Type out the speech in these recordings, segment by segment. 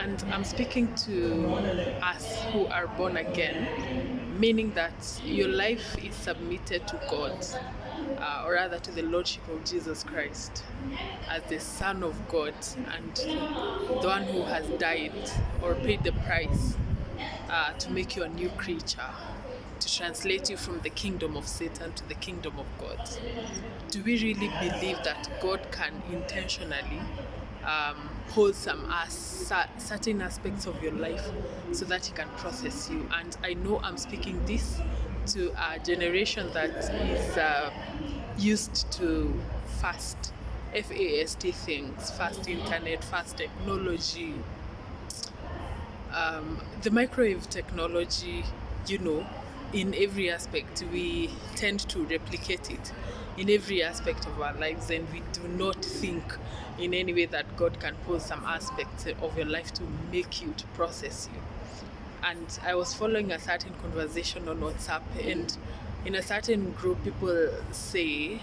And I'm speaking to us who are born again, meaning that your life is submitted to God, or rather to the Lordship of Jesus Christ as the Son of God and the one who has died or paid the price to make you a new creature, to translate you from the kingdom of Satan to the kingdom of God. Do we really believe that God can intentionally hold certain aspects of your life so that He can process you? And I know I'm speaking this to a generation that is used to fast, FAST things, fast internet, fast technology, the microwave technology, in every aspect, we tend to replicate it in every aspect of our lives, and we do not think in any way that God can pose some aspects of your life to make you, to process you. And I was following a certain conversation on WhatsApp, and in a certain group, people say,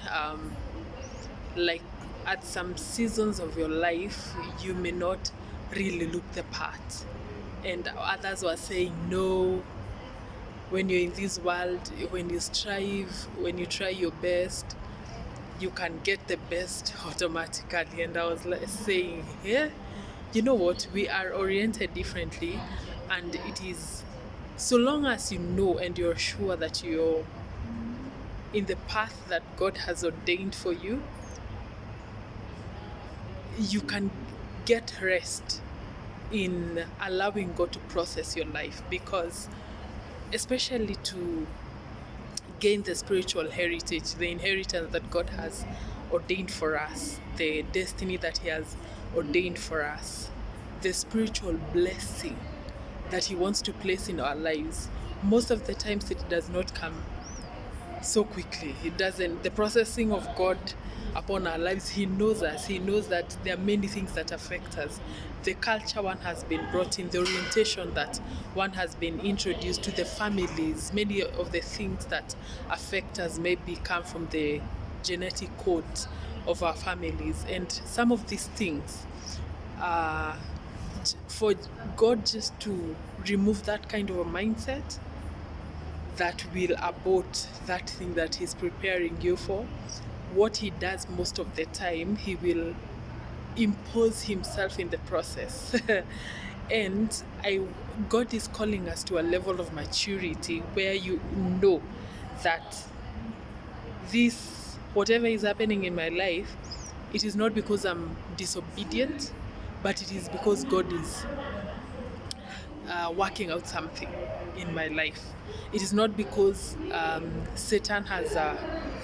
like, at some seasons of your life, you may not really look the part. And others were saying, no, when you're in this world, when you strive, when you try your best, you can get the best automatically. And I was like saying, yeah, you know what, we are oriented differently, and it is, so long as you know and you're sure that you're in the path that God has ordained for you, you can get rest in allowing God to process your life, because especially to gain the spiritual heritage, the inheritance that God has ordained for us, the destiny that He has ordained for us, the spiritual blessing that He wants to place in our lives, most of the times it does not come so quickly. It doesn't. The processing of God upon our lives, He knows us. He knows that there are many things that affect us. The culture one has been brought in, the orientation that one has been introduced to, the families, many of the things that affect us maybe come from the genetic code of our families. And some of these things, for God just to remove that kind of a mindset that will abort that thing that He's preparing you for, what He does most of the time, He will impose Himself in the process. And God is calling us to a level of maturity where you know that this, whatever is happening in my life, it is not because I'm disobedient, but it is because God is working out something in my life. It is not because Satan has a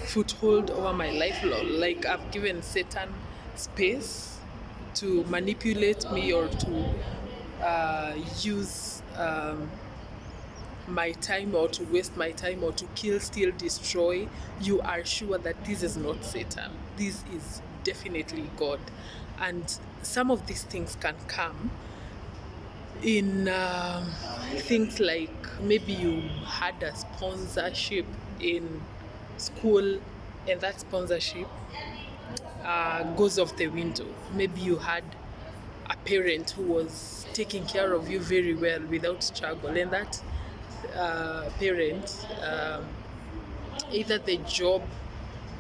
foothold over my life, like I've given Satan space to manipulate me or to use my time, or to waste my time, or to kill, steal, destroy. You are sure that this is not Satan. This is definitely God. And some of these things can come in things like, maybe you had a sponsorship in school and that sponsorship goes off the window. Maybe you had a parent who was taking care of you very well without struggle, and that parent, either the job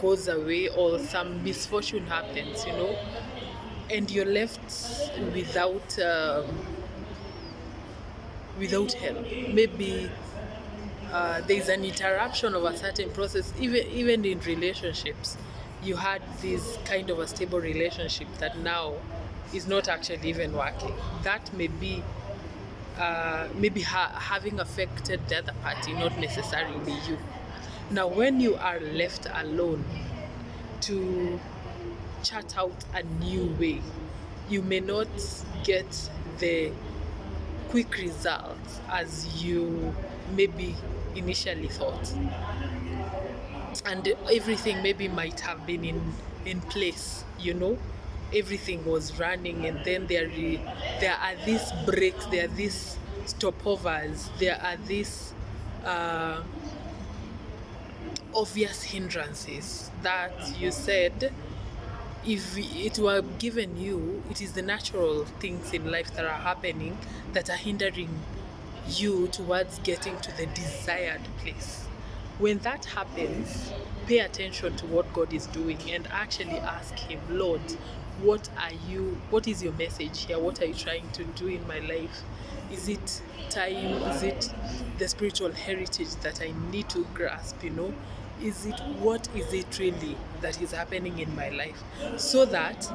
goes away or some misfortune happens, and you're left without help. Maybe there's an interruption of a certain process, even in relationships. You had this kind of a stable relationship that now is not actually even working. That may be having affected the other party, not necessarily you. Now, when you are left alone to chart out a new way, you may not get the quick results as you maybe initially thought, and everything maybe might have been in place, everything was running, and then there are these breaks, there are these stopovers, there are these obvious hindrances that you said, if it were given you, it is the natural things in life that are happening that are hindering you towards getting to the desired place. When that happens, pay attention to what God is doing and actually ask Him, Lord, what is your message here? What are you trying to do in my life? Is it time? Is it the spiritual heritage that I need to grasp, what is it really that is happening in my life? So that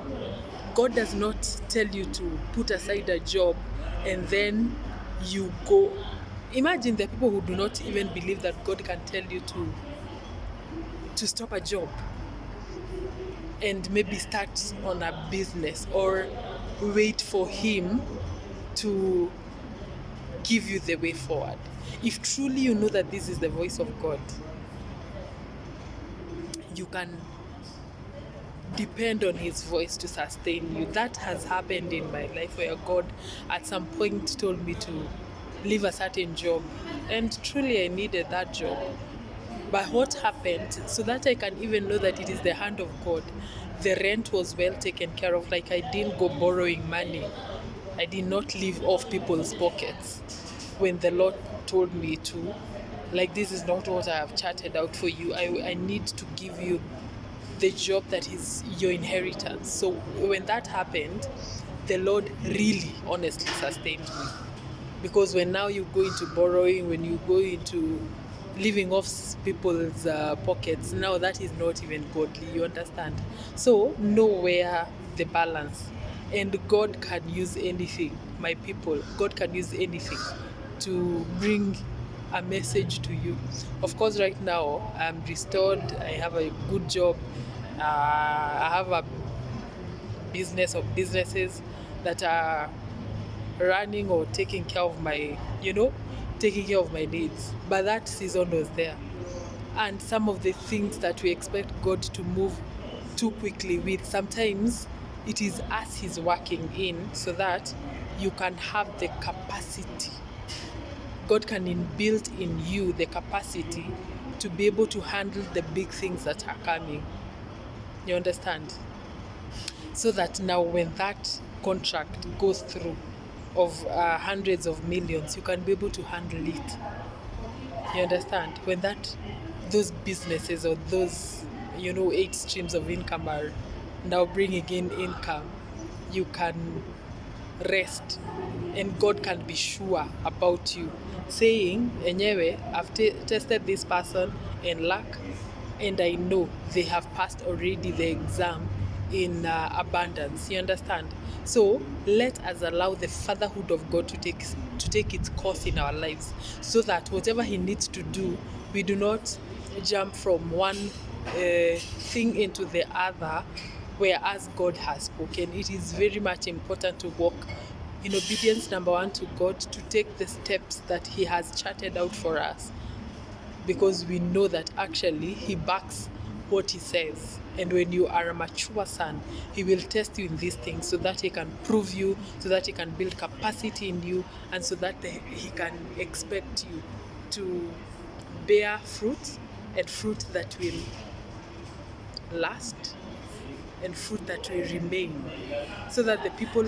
God does not tell you to put aside a job and then you go. Imagine the people who do not even believe that God can tell you to stop a job and maybe start on a business or wait for Him to give you the way forward. If truly you know that this is the voice of God, you can depend on His voice to sustain you. That has happened in my life, where God at some point told me to leave a certain job, and truly I needed that job. But what happened, so that I can even know that it is the hand of God, the rent was well taken care of. Like, I didn't go borrowing money. I did not live off people's pockets. When the Lord told me to, like, this is not what I have charted out for you. I need to give you the job that is your inheritance. So when that happened, the Lord really, honestly sustained me. Because when now you go into borrowing, when you go into living off people's pockets, now that is not even godly, you understand? So know where the balance. And God can use anything, my people. God can use anything to bring a message to you. Of course, right now I'm restored. I have a good job. I have a business or businesses that are running or taking care of my needs. But that season was there. And some of the things that we expect God to move too quickly with, sometimes it is us He's working in so that you can have the capacity. God can inbuild in you the capacity to be able to handle the big things that are coming. You understand? So that now when that contract goes through of hundreds of millions, you can be able to handle it. You understand? When those businesses or those 8 streams of income are now bringing in income, you can rest and God can be sure about you, saying, enyewe, I've tested this person in luck and I know they have passed already the exam in abundance. You understand? So let us allow the fatherhood of God to take its course in our lives, so that whatever He needs to do, we do not jump from one thing into the other, whereas God has spoken. It is very much important to walk in obedience, number one, to God, to take the steps that He has charted out for us, because we know that actually He backs what He says. And when you are a mature son, He will test you in these things so that He can prove you, so that He can build capacity in you, and so that He can expect you to bear fruit, and fruit that will last, and fruit that will remain, so that the people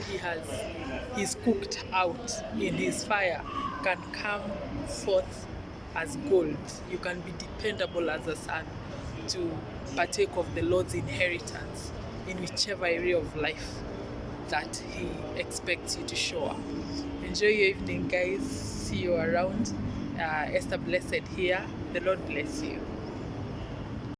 He's cooked out in His fire can come forth as gold. You can be dependable as a son to partake of the Lord's inheritance in whichever area of life that He expects you to show up. Enjoy your evening, guys. See you around. Esther Blessed here. The Lord bless you.